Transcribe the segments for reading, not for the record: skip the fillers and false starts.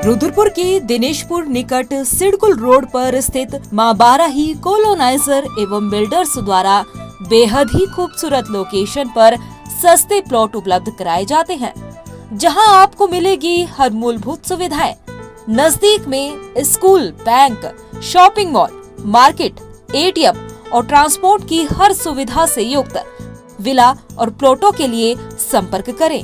रुद्रपुर के दिनेशपुर निकट सिडकुल रोड पर स्थित मां बाराही कोलोनाइजर एवं बिल्डर्स द्वारा बेहद ही खूबसूरत लोकेशन पर सस्ते प्लॉट उपलब्ध कराए जाते हैं, जहां आपको मिलेगी हर मूलभूत सुविधाएं। नजदीक में school, bank, shopping mall, market, ATM और ट्रांसपोर्ट की हर सुविधा से युक्त विला और प्लॉटों के लिए संपर्क करें।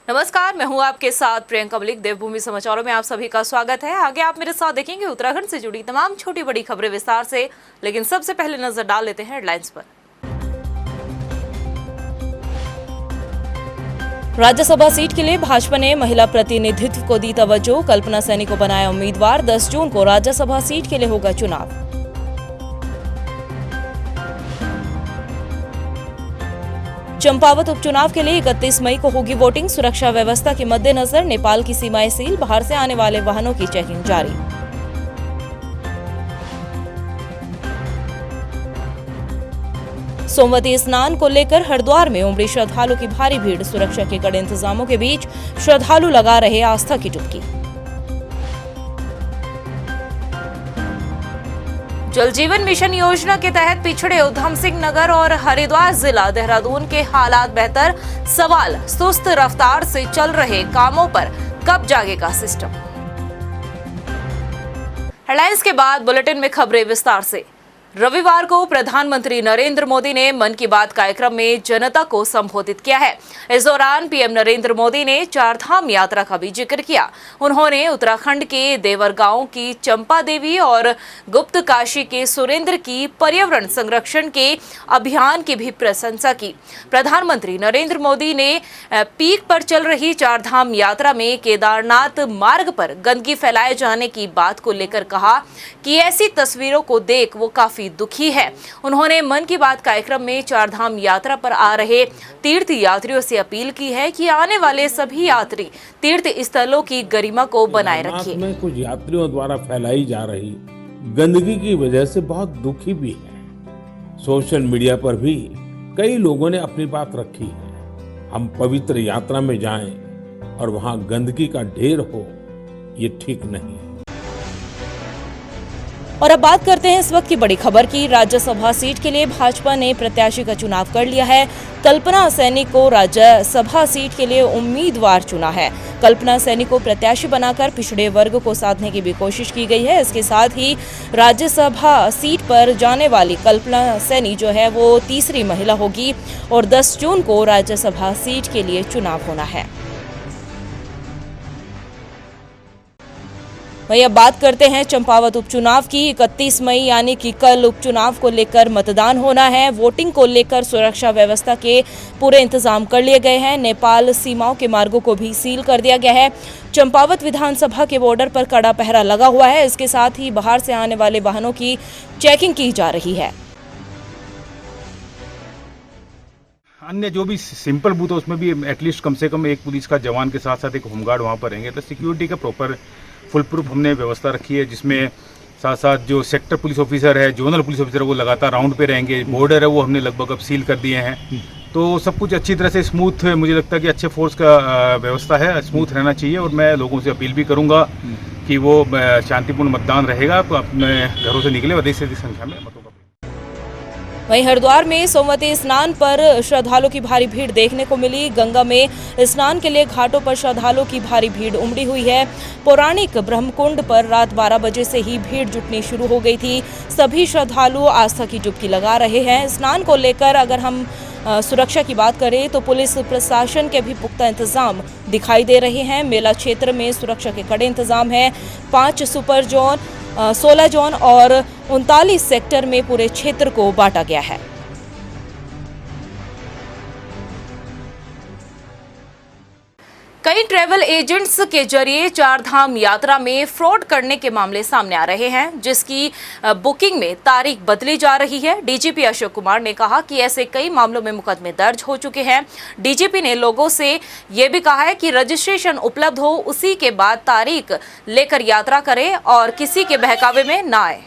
नमस्कार, मैं हूं आपके साथ प्रियंका मलिक। देवभूमि समाचारों में आप सभी का स्वागत है। आगे आप मेरे साथ देखेंगे उत्तराखंड से जुड़ी तमाम छोटी बड़ी खबरें विस्तार से, लेकिन सबसे पहले नजर डाल लेते हैं हेडलाइंस पर। राज्यसभा सीट के लिए भाजपा ने महिला प्रतिनिधित्व को दी तवज्जो, कल्पना सैनी को बनाया उम्मीदवार। 10 जून को राज्यसभा सीट के लिए होगा चुनाव। चंपावत उपचुनाव के लिए 31 मई को होगी वोटिंग। सुरक्षा व्यवस्था के मद्देनजर नेपाल की सीमाएं सील, बाहर से आने वाले वाहनों की चेकिंग जारी। सोमवती स्नान को लेकर हरिद्वार में उमड़ी श्रद्धालु की भारी भीड़, सुरक्षा के कड़े इंतजामों के बीच श्रद्धालु लगा रहे आस्था की डुबकी। जल जीवन मिशन योजना के तहत पिछड़े उधम सिंह नगर और हरिद्वार जिला देहरादून के हालात बेहतर, सवाल सुस्त रफ्तार से चल रहे कामों पर कब जागेगा सिस्टम। हेडलाइंस के बाद बुलेटिन में खबरें विस्तार से। रविवार को प्रधानमंत्री नरेंद्र मोदी ने मन की बात कार्यक्रम में जनता को संबोधित किया है। इस दौरान पीएम नरेंद्र मोदी ने चारधाम यात्रा का भी जिक्र किया। उन्होंने उत्तराखंड के देवर गांव की चंपा देवी और गुप्त काशी के सुरेंद्र की पर्यावरण संरक्षण के अभियान की भी प्रशंसा की। प्रधानमंत्री नरेंद्र मोदी ने पीक पर चल रही चारधाम यात्रा में केदारनाथ मार्ग पर गंदगी फैलाए जाने की बात को लेकर कहा कि ऐसी तस्वीरों को देख वो काफी दुखी है। उन्होंने मन की बात कार्यक्रम में चारधाम यात्रा पर आ रहे तीर्थ यात्रियों से अपील की है कि आने वाले सभी यात्री तीर्थ स्थलों की गरिमा को बनाए रखें। में कुछ यात्रियों द्वारा फैलाई जा रही गंदगी की वजह से बहुत दुखी भी है। सोशल मीडिया पर भी कई लोगों ने अपनी बात रखी है। हम पवित्र यात्रा में जाएं और वहां गंदगी का ढेर हो, ये ठीक नहीं है। और अब बात करते हैं इस वक्त की बड़ी खबर की। राज्यसभा सीट के लिए भाजपा ने प्रत्याशी का चुनाव कर लिया है। कल्पना सैनी को राज्यसभा सीट के लिए उम्मीदवार चुना है। कल्पना सैनी को प्रत्याशी बनाकर पिछड़े वर्ग को साधने की भी कोशिश की गई है। इसके साथ ही राज्यसभा सीट पर जाने वाली कल्पना सैनी जो है वो तीसरी महिला होगी और 10 जून को राज्यसभा सीट के लिए चुनाव होना है। वहीं अब बात करते हैं चंपावत उपचुनाव की। 31 मई यानी कि कल उपचुनाव को लेकर मतदान होना है। वोटिंग को लेकर सुरक्षा व्यवस्था के पूरे इंतजाम कर लिए गए हैं। नेपाल सीमाओं के मार्गों को भी सील कर दिया गया है। चंपावत विधानसभा के बॉर्डर पर कड़ा पहरा लगा हुआ है। इसके साथ ही बाहर से आने वाले वाहनों की चेकिंग की जा रही है। अन्य जो भी सिंपल बूथ है उसमें भी एटलीस्ट कम से कम एक पुलिस का जवान के साथ साथ एक होमगार्ड वहाँ पर रहेंगे। तो सिक्योरिटी का प्रॉपर फुल प्रूफ हमने व्यवस्था रखी है, जिसमें साथ साथ जो सेक्टर पुलिस ऑफिसर है, जोनल पुलिस ऑफिसर है, वो लगातार राउंड पे रहेंगे। बॉर्डर है वो हमने लगभग अब सील कर दिए हैं। तो सब कुछ अच्छी तरह से स्मूथ, मुझे लगता है कि अच्छे फोर्स का व्यवस्था है, स्मूथ रहना चाहिए। और मैं लोगों से अपील भी करूंगा कि वो शांतिपूर्ण मतदान रहेगा, तो अपने घरों से निकले अधिक से अधिक संख्या में मतों का। वहीं हरिद्वार में सोमवती स्नान पर श्रद्धालुओं की भारी भीड़ देखने को मिली। गंगा में स्नान के लिए घाटों पर श्रद्धालुओं की भारी भीड़ उमड़ी हुई है। पौराणिक ब्रह्मकुंड पर रात 12 बजे से ही भीड़ जुटनी शुरू हो गई थी। सभी श्रद्धालु आस्था की डुबकी लगा रहे हैं। स्नान को लेकर अगर हम सुरक्षा की बात करें तो पुलिस प्रशासन के भी पुख्ता इंतजाम दिखाई दे रहे हैं। मेला क्षेत्र में सुरक्षा के कड़े इंतजाम हैं। 5 सुपर जोन, 16 जोन और 39 सेक्टर में पूरे क्षेत्र को बांटा गया है। कई ट्रैवल एजेंट्स के जरिए चारधाम यात्रा में फ्रॉड करने के मामले सामने आ रहे हैं, जिसकी बुकिंग में तारीख बदली जा रही है। डीजीपी अशोक कुमार ने कहा कि ऐसे कई मामलों में मुकदमे दर्ज हो चुके हैं। डीजीपी ने लोगों से ये भी कहा है कि रजिस्ट्रेशन उपलब्ध हो उसी के बाद तारीख लेकर यात्रा करें और किसी के बहकावे में ना आए।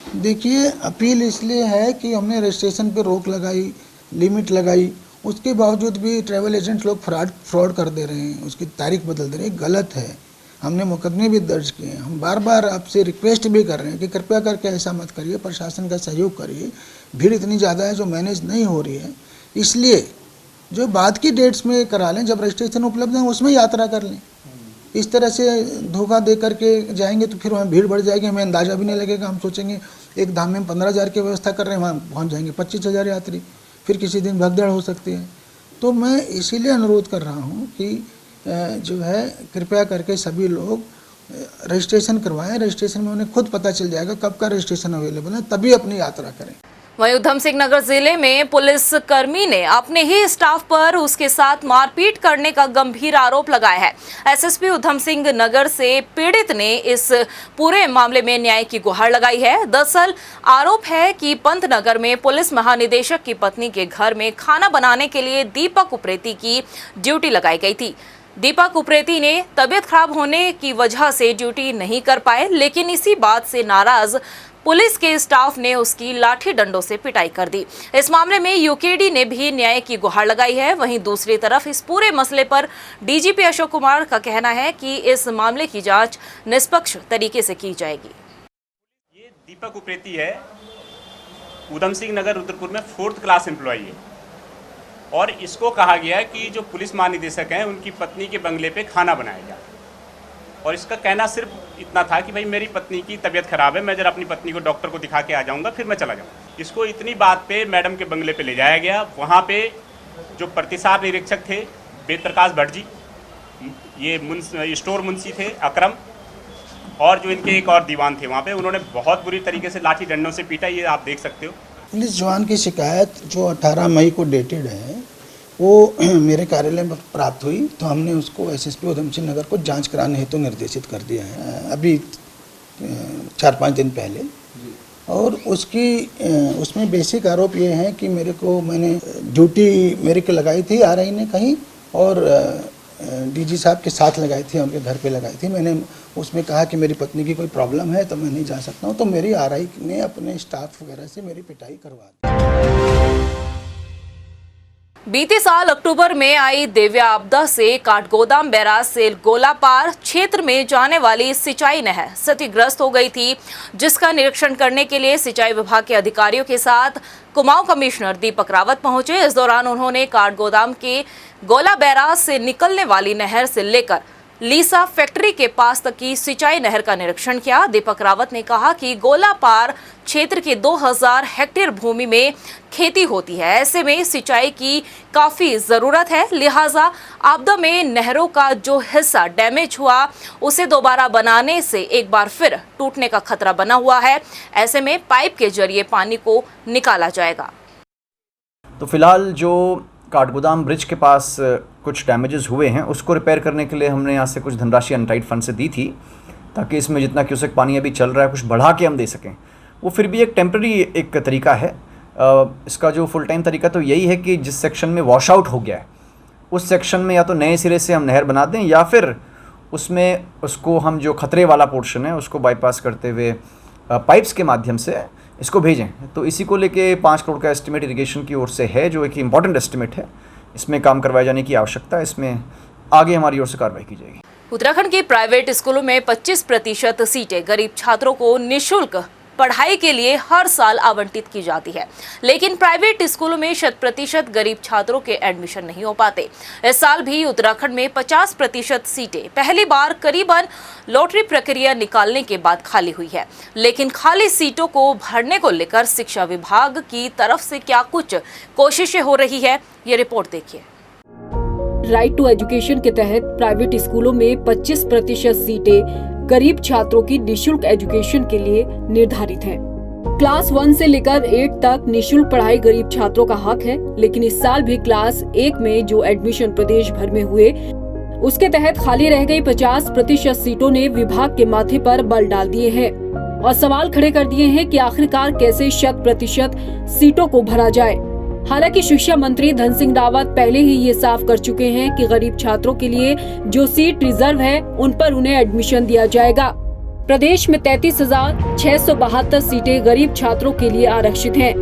देखिए, अपील इसलिए है कि हमने रजिस्ट्रेशन पे रोक लगाई, लिमिट लगाई, उसके बावजूद भी ट्रैवल एजेंट्स लोग फ्रॉड कर दे रहे हैं, उसकी तारीख बदल दे रहे हैं। गलत है। हमने मुकदमे भी दर्ज किए हैं। हम बार बार आपसे रिक्वेस्ट भी कर रहे हैं कि कृपया करके ऐसा मत करिए, प्रशासन का सहयोग करिए। भीड़ इतनी ज़्यादा है जो मैनेज नहीं हो रही है, इसलिए जो बाद की डेट्स में करा लें, जब रजिस्ट्रेशन उपलब्ध है उसमें यात्रा कर लें। इस तरह से धोखा दे करके जाएंगे तो फिर वहाँ भीड़ बढ़ जाएगी, हमें अंदाज़ा भी नहीं लगेगा। हम सोचेंगे एक धाम में 15,000 की व्यवस्था कर रहे हैं, वहाँ पहुँच जाएंगे 25,000 यात्री, फिर किसी दिन भगदड़ हो सकती है। तो मैं इसीलिए अनुरोध कर रहा हूँ कि जो है कृपया करके सभी लोग रजिस्ट्रेशन करवाएं। रजिस्ट्रेशन में उन्हें खुद पता चल जाएगा कब का रजिस्ट्रेशन अवेलेबल है, तभी अपनी यात्रा करें। वहीं उधम सिंह नगर जिले में पुलिस कर्मी ने अपने ही स्टाफ पर उसके साथ मारपीट करने का गंभीर आरोप लगाया है। एसएसपी उधम सिंह नगर से पीड़ित ने इस पूरे मामले में न्याय की गुहार लगाई है। दरअसल आरोप है कि पंतनगर में पुलिस महानिदेशक की पत्नी के घर में खाना बनाने के लिए दीपक उप्रेती की ड्यूटी लगाई गई थी। दीपक उप्रेती ने तबीयत खराब होने की वजह से ड्यूटी नहीं कर पाए, लेकिन इसी बात से नाराज पुलिस के स्टाफ ने उसकी लाठी डंडों से पिटाई कर दी। इस मामले में यूकेडी ने भी न्याय की गुहार लगाई है। वहीं दूसरी तरफ इस पूरे मसले पर डीजीपी अशोक कुमार का कहना है कि इस मामले की जांच निष्पक्ष तरीके से की जाएगी। ये दीपक उप्रेती है, उधम सिंह नगर रुद्रपुर में 4th क्लास एम्प्लॉई है और इसको कहा गया है कि जो पुलिस महानिदेशक हैं उनकी पत्नी के बंगले पे खाना बनाया जाए और इसका कहना सिर्फ इतना था कि भाई मेरी पत्नी की तबीयत खराब है, मैं जरा अपनी पत्नी को डॉक्टर को दिखा के आ जाऊंगा, फिर मैं चला जाऊंगा। इसको इतनी बात पे मैडम के बंगले पे ले जाया गया। वहाँ पे जो प्रतिसार निरीक्षक थे वेदप्रकाश भट्ट जी, ये स्टोर मुंशी थे अकरम, और जो इनके एक और दीवान थे वहाँ पे, उन्होंने बहुत बुरी तरीके से लाठी डंडों से पीटा। ये आप देख सकते हो। पुलिस जवान की शिकायत जो 18 मई को डेटेड है वो मेरे कार्यालय में प्राप्त हुई, तो हमने उसको एसएसपी उधम सिंह नगर को जांच कराने हेतु निर्देशित कर दिया है अभी 4-5 दिन पहले। और उसमें बेसिक आरोप ये है कि मैंने ड्यूटी मेरे को लगाई थी आरआई ने कहीं, और डीजी साहब के साथ लगाई थी, उनके घर पे लगाई थी। मैंने उसमें कहा कि मेरी पत्नी की कोई प्रॉब्लम है तो मैं नहीं जा सकता हूँ, तो मेरी आरआई ने अपने स्टाफ वगैरह से मेरी पिटाई करवा दी। बीते साल अक्टूबर में आई दिव्या आपदा से काठगोदाम बैराज से गोलापार क्षेत्र में जाने वाली सिंचाई नहर क्षतिग्रस्त हो गई थी, जिसका निरीक्षण करने के लिए सिंचाई विभाग के अधिकारियों के साथ कुमाऊं कमिश्नर दीपक रावत पहुंचे। इस दौरान उन्होंने काठगोदाम के गोला बैराज से निकलने वाली नहर से लेकर लीसा फैक्ट्री के पास तक की सिंचाई नहर का निरीक्षण किया। दीपक रावत ने कहा कि गोलापार क्षेत्र के 2000 हेक्टेयर भूमि में खेती होती है, ऐसे में सिंचाई की काफी जरूरत है, लिहाजा आपदा में नहरों का जो हिस्सा डैमेज हुआ उसे दोबारा बनाने से एक बार फिर टूटने का खतरा बना हुआ है। ऐसे में पाइप के जरिए पानी को निकाला जाएगा। तो फिलहाल जो काठगोदाम ब्रिज के पास कुछ डैमेजेस हुए हैं उसको रिपेयर करने के लिए हमने यहाँ से कुछ धनराशि अनटाइड फंड से दी थी, ताकि इसमें जितना क्यूसेक पानी अभी चल रहा है कुछ बढ़ा के हम दे सकें। वो फिर भी एक टेम्प्रेरी एक तरीका है। इसका जो फुल टाइम तरीका तो यही है कि जिस सेक्शन में वॉश आउट हो गया है उस सेक्शन में या तो नए सिरे से हम नहर बना दें, या फिर उसमें उसको हम जो खतरे वाला पोर्शन है उसको बाईपास करते हुए पाइप्स के माध्यम से इसको भेजें। तो इसी को लेके 5 करोड़ का एस्टिमेट इरिगेशन की ओर से है, जो एक इम्पॉर्टेंट एस्टिमेट है। इसमें काम करवाए जाने की आवश्यकता है, इसमें आगे हमारी ओर से कार्रवाई की जाएगी। उत्तराखंड के प्राइवेट स्कूलों में 25% सीटें गरीब छात्रों को निःशुल्क पढ़ाई के लिए हर साल आवंटित की जाती है, लेकिन प्राइवेट स्कूलों में 100% गरीब छात्रों के एडमिशन नहीं हो पाते। इस साल भी उत्तराखंड में 50% सीटें पहली बार करीबन लॉटरी प्रक्रिया निकालने के बाद खाली हुई है, लेकिन खाली सीटों को भरने को लेकर शिक्षा विभाग की तरफ से क्या कुछ कोशिशें हो रही है, ये रिपोर्ट देखिए। राइट टू एजुकेशन के तहत प्राइवेट स्कूलों में 25% सीटें गरीब छात्रों की निःशुल्क एजुकेशन के लिए निर्धारित हैं। क्लास 1 से लेकर 8 तक निःशुल्क पढ़ाई गरीब छात्रों का हक है, लेकिन इस साल भी क्लास 1 में जो एडमिशन प्रदेश भर में हुए उसके तहत खाली रह गई 50% सीटों ने विभाग के माथे पर बल डाल दिए हैं और सवाल खड़े कर दिए हैं कि आखिरकार कैसे 100% सीटों को भरा जाए। हालांकि शिक्षा मंत्री धन सिंह रावत पहले ही ये साफ कर चुके हैं कि गरीब छात्रों के लिए जो सीट रिजर्व है उन पर उन्हें एडमिशन दिया जाएगा। प्रदेश में 33,672 सीटें गरीब छात्रों के लिए आरक्षित हैं।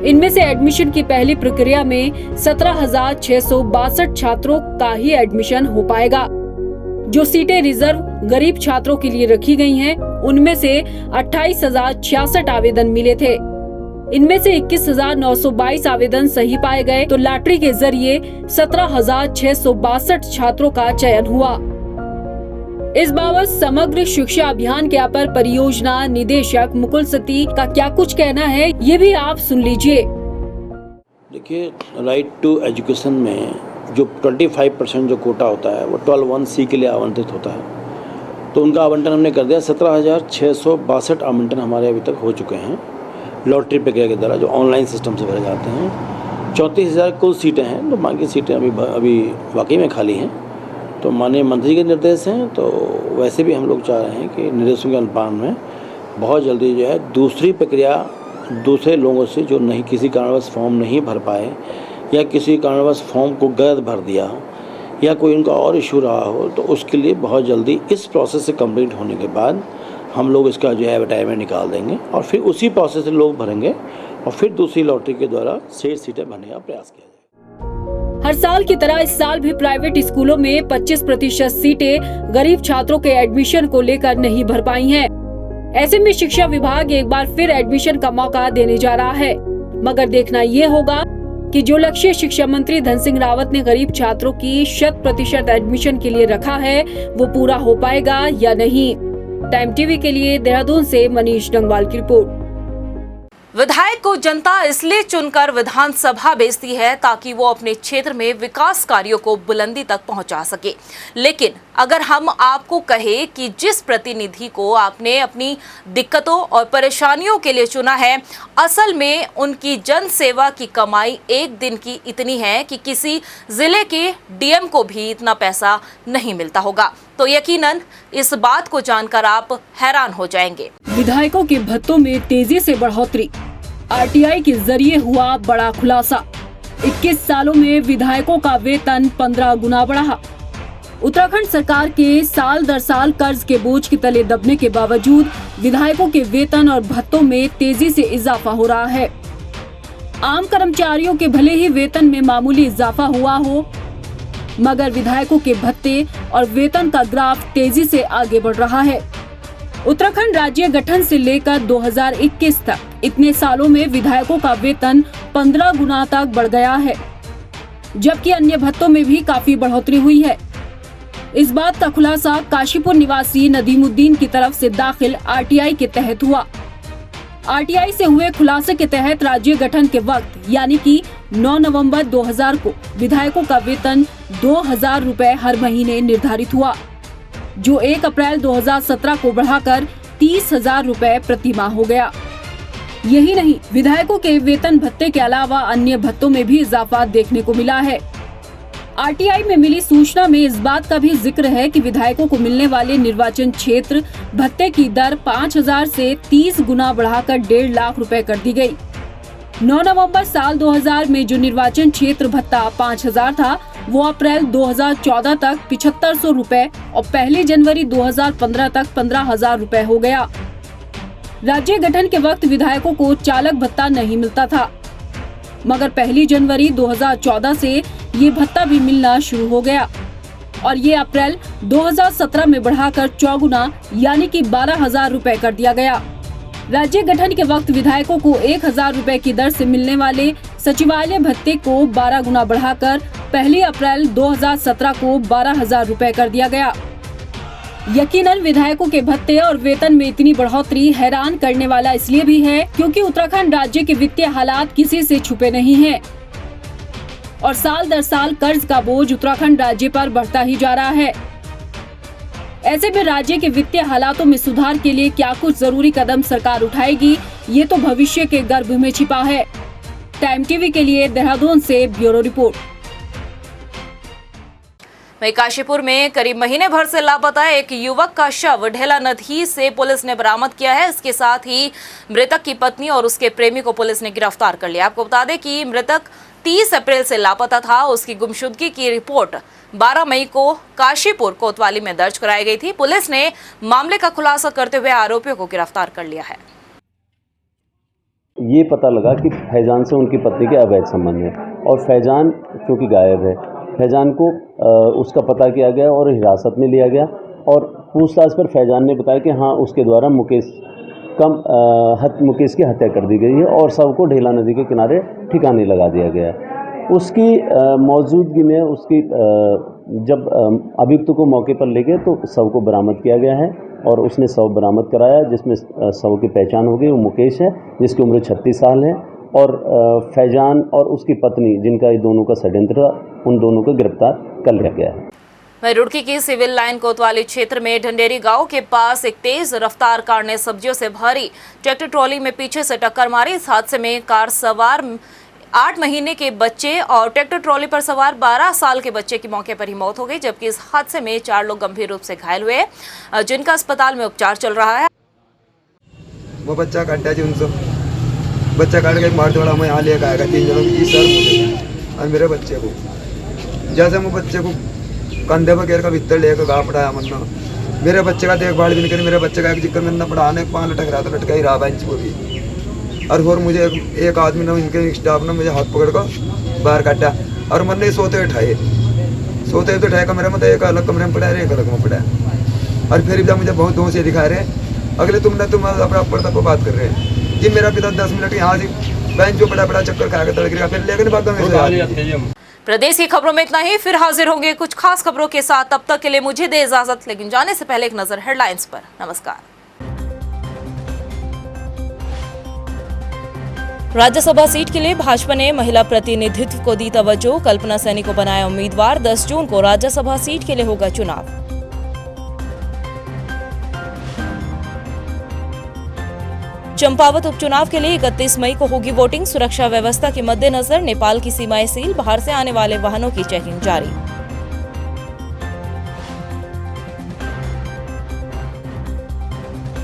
इनमें से एडमिशन की पहली प्रक्रिया में 17,662 छात्रों का ही एडमिशन हो पाएगा। जो सीटें रिजर्व गरीब छात्रों के लिए रखी गई हैं, उनमें से 28,066 आवेदन मिले थे। इनमें से 21,922 आवेदन सही पाए गए तो लॉटरी के जरिए 17,662 छात्रों का चयन हुआ। इस बाबत समग्र शिक्षा अभियान के अपर परियोजना निदेशक मुकुल सती का क्या कुछ कहना है, ये भी आप सुन लीजिए। देखिए, राइट टू एजुकेशन में जो 25% जो कोटा होता है वो 12(1)(c) के लिए आवंटित होता है, तो उनका आवंटन हमने कर दिया। 17,662 आवंटन हमारे अभी तक हो चुके हैं लॉटरी प्रक्रिया के द्वारा, जो ऑनलाइन सिस्टम से भरे जाते हैं। 34,000 कुल सीटें हैं, तो बाकी सीटें अभी वाकई में खाली हैं। तो माननीय मंत्री के निर्देश हैं, तो वैसे भी हम लोग चाह रहे हैं कि निर्देशों के अनुपालन में बहुत जल्दी जो है दूसरी प्रक्रिया दूसरे लोगों से जो नहीं किसी कारणवश फॉर्म नहीं भर पाए या किसी कारणवश फॉर्म को गलत भर दिया या कोई उनका और इशू रहा हो, तो उसके लिए बहुत जल्दी इस प्रोसेस से कंप्लीट होने के बाद हम लोग इसका जो है एडवर्टाइजमेंट निकाल देंगे और फिर उसी प्रोसेस से लोग भरेंगे और फिर दूसरी लॉटरी के द्वारा शेष सीटें भरने का प्रयास किया जाएगा। हर साल की तरह इस साल भी प्राइवेट स्कूलों में 25% सीटें गरीब छात्रों के एडमिशन को लेकर नहीं भर पाई हैं। ऐसे में शिक्षा विभाग एक बार फिर एडमिशन का मौका देने जा रहा है, मगर देखना ये होगा कि जो लक्ष्य शिक्षा मंत्री धन सिंह रावत ने गरीब छात्रों की 100% एडमिशन के लिए रखा है वो पूरा हो पाएगा या नहीं। टाइम टीवी के लिए देहरादून से मनीष डंगवाल की रिपोर्ट। विधायक को जनता इसलिए चुनकर विधानसभा भेजती है ताकि वो अपने क्षेत्र में विकास कार्यों को बुलंदी तक पहुंचा सके। लेकिन अगर हम आपको कहे कि जिस प्रतिनिधि को आपने अपनी दिक्कतों और परेशानियों के लिए चुना है, असल में उनकी जन सेवा की कमाई एक दिन की इतनी है कि किसी जिले के डीएम को भी इतना पैसा नहीं मिलता होगा, तो यकीनन इस बात को जानकर आप हैरान हो जाएंगे। विधायकों के भत्तों में तेजी से बढ़ोतरी, आरटीआई के जरिए हुआ बड़ा खुलासा। 21 सालों में विधायकों का वेतन 15 गुना बढ़ा। उत्तराखंड सरकार के साल दर साल कर्ज के बोझ के तले दबने के बावजूद विधायकों के वेतन और भत्तों में तेजी से इजाफा हो रहा है। आम कर्मचारियों के भले ही वेतन में मामूली इजाफा हुआ हो, मगर विधायकों के भत्ते और वेतन का ग्राफ तेजी से आगे बढ़ रहा है। उत्तराखंड राज्य गठन से लेकर 2021 तक इतने सालों में विधायकों का वेतन 15 गुना तक बढ़ गया है, जबकि अन्य भत्तों में भी काफी बढ़ोतरी हुई है। इस बात का खुलासा काशीपुर निवासी नदीमुद्दीन की तरफ से दाखिल आरटीआई के तहत हुआ। आरटीआई से हुए खुलासे के तहत राज्य गठन के वक्त यानी कि 9 नवंबर 2000 को विधायकों का वेतन 2,000 रुपए हर महीने निर्धारित हुआ, जो 1 अप्रैल 2017 को बढ़ाकर 30,000 रुपए प्रति माह हो गया। यही नहीं, विधायकों के वेतन भत्ते के अलावा अन्य भत्तों में भी इजाफा देखने को मिला है। आरटीआई में मिली सूचना में इस बात का भी जिक्र है कि विधायकों को मिलने वाले निर्वाचन क्षेत्र भत्ते की दर 5,000 से 30 गुना बढ़ाकर 1.5 लाख रुपए कर दी गई। 9 नवंबर साल 2000 में जो निर्वाचन क्षेत्र भत्ता 5,000 था, वो अप्रैल 2014 तक 7,500 रुपए और 1 जनवरी 2015 तक 15,000 रुपए हो गया। राज्य गठन के वक्त विधायकों को चालक भत्ता नहीं मिलता था, मगर 1 जनवरी 2014 से ये भत्ता भी मिलना शुरू हो गया और ये अप्रैल 2017 में बढ़ाकर 4 गुना यानी कि 12,000 रुपए कर दिया गया। राज्य गठन के वक्त विधायकों को 1,000 रुपए की दर से मिलने वाले सचिवालय भत्ते को 12 गुना बढ़ाकर 1 अप्रैल 2017 को 12,000 रुपए कर दिया गया। यकीनन विधायकों के भत्ते और वेतन में इतनी बढ़ोतरी हैरान करने वाला इसलिए भी है क्योंकि उत्तराखंड राज्य के वित्तीय हालात किसी से छुपे नहीं हैं और साल दर साल कर्ज का बोझ उत्तराखंड राज्य पर बढ़ता ही जा रहा है। ऐसे में राज्य के वित्तीय हालातों में सुधार के लिए क्या कुछ जरूरी कदम सरकार उठाएगी, ये तो भविष्य के गर्भ में छिपा है। टाइम टीवी के लिए देहरादून से ब्यूरो रिपोर्ट। वहीं काशीपुर में करीब महीने भर से लापता एक युवक का शव ढेला नदी से पुलिस ने बरामद किया है। इसके साथ ही मृतक की पत्नी और उसके प्रेमी को पुलिस ने गिरफ्तार कर लिया। आपको बता दें कि मृतक 30 अप्रैल से लापता था। उसकी गुमशुदगी की रिपोर्ट 12 मई को काशीपुर कोतवाली में दर्ज कराई गई थी। पुलिस ने मामले का खुलासा करते हुए आरोपियों को गिरफ्तार कर लिया है। ये पता लगा कि फैजान से उनकी पत्नी के अवैध संबंध है और फैजान चूँकि गायब है, फैजान को उसका पता किया गया और हिरासत में लिया गया और पूछताछ पर फैजान ने बताया कि हाँ, उसके द्वारा मुकेश की हत्या कर दी गई है और शव को ढेला नदी के किनारे ठिकाने लगा दिया गया है। उसकी मौजूदगी में उसकी जब अभियुक्त को मौके पर ले गए तो शव को बरामद किया गया है और उसने शव बरामद कराया, जिसमें शव की पहचान हो गई। वो मुकेश है, जिसकी उम्र 36 साल है और फैजान और उसकी पत्नी, जिनका ये दोनों का षड्यंत्र था, उन दोनों को गिरफ्तार कर लिया गया है। वहीं रुड़की की सिविल लाइन कोतवाली क्षेत्र में ढंडेरी गांव के पास एक तेज रफ्तार कार ने सब्जियों से भरी ट्रैक्टर ट्रॉली में पीछे से टक्कर मारी। इस हादसे में कार सवार 8 महीने के बच्चे और ट्रैक्टर ट्रॉली पर सवार 12 साल के बच्चे की मौके पर ही मौत हो गई, जबकि इस हादसे में 4 लोग गंभीर रूप से घायल हुए, जिनका अस्पताल में उपचार चल रहा है। वो बच्चा काटा जी, उनसे बच्चा काट के मार दौड़ा मैं यहाँ लेकर आएगा 3 जनों की सर मुझे और मेरे बच्चे को। जैसे मैं बच्चे को कंधे पर घेर का भीतर लेकर गा पड़ाया मरना, मेरे बच्चे का देखभाल भी नहीं करी। मेरे बच्चे का एक जिक्र में पढ़ाने 5 लटक रहा था, लटका ही रहा बेंच को भी। और मुझे एक आदमी ने इनके स्टाफ ने मुझे हाथ पकड़ कर बाहर काटा और मैंने सोते हुए उठाए कमरे में, तो एक अलग कमरे में पड़ा है, एक अलग में पड़ा है। और फिर जब मुझे बहुत दोष दिखा रहे अगले तुम अपना ऊपर तक बात कर रहे हैं कि मेरा पिता 10 मिनट यहाँ से बेंच जो पड़ा चक्कर खा के तड़क गया, फिर लेकर भागा मेरे। प्रदेश की खबरों में इतना ही, फिर हाजिर होंगे कुछ खास खबरों के साथ। तब तक के लिए मुझे दे इजाजत, लेकिन जाने से पहले एक नजर हेडलाइंस पर। नमस्कार। राज्यसभा सीट के लिए भाजपा ने महिला प्रतिनिधित्व को दी तवज्जो। कल्पना सैनी को बनाया उम्मीदवार। 10 जून को राज्यसभा सीट के लिए होगा चुनाव। चंपावत उपचुनाव के लिए 31 मई को होगी वोटिंग। सुरक्षा व्यवस्था के मद्देनजर नेपाल की सीमाएं सील, बाहर से आने वाले वाहनों की चेकिंग जारी।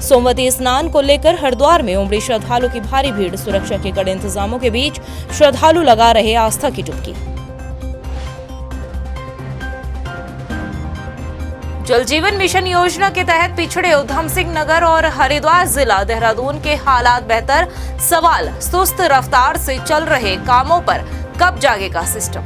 सोमवती स्नान को लेकर हरिद्वार में उमड़ी श्रद्धालु की भारी भीड़। सुरक्षा के कड़े इंतजामों के बीच श्रद्धालु लगा रहे आस्था की डुबकी। जल जीवन मिशन योजना के तहत पिछड़े उधम सिंह नगर और हरिद्वार जिला देहरादून के हालात बेहतर। सवाल, सुस्त रफ्तार से चल रहे कामों पर कब जागेगा सिस्टम।